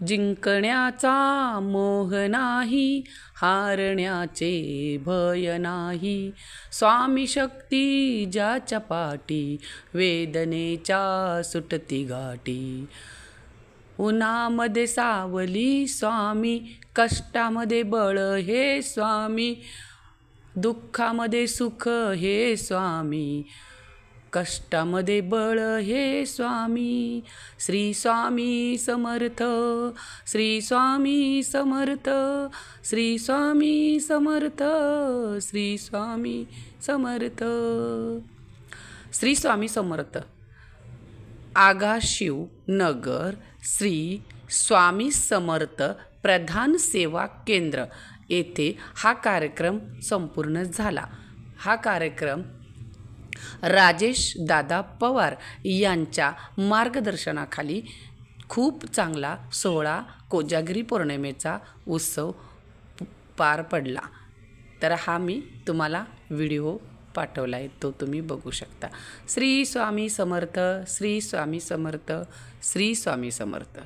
जिंकण्याचा मोह नाही, हारण्याचे भय नाही। स्वामी शक्ती ज्याच्या पाठी, वेदनेच्या सुटती गाठी। उन्हामध्ये सावली स्वामी, कष्टामध्ये बळ हे स्वामी। दुःखामध्ये सुख हे स्वामी, कष्टामध्ये बळ हे स्वामी। श्री स्वामी समर्थ, श्री स्वामी समर्थ, श्री स्वामी समर्थ, श्री स्वामी समर्थ। श्री स्वामी समर्थ। आगाशिव नगर श्री स्वामी समर्थ प्रधान सेवा केंद्र येथे हा कार्यक्रम संपूर्ण झाला। हा कार्यक्रम राजेश दादा पवार यांच्या मार्गदर्शनाखाली खूप चांगला सोहळा कोजागिरी पौर्णिमेचा उत्सव पार पडला। तर हा मी तुम्हाला व्हिडिओ पाठवला आहे, तो तुम्ही बघू शकता। श्री स्वामी समर्थ, श्री स्वामी समर्थ, श्री स्वामी समर्थ।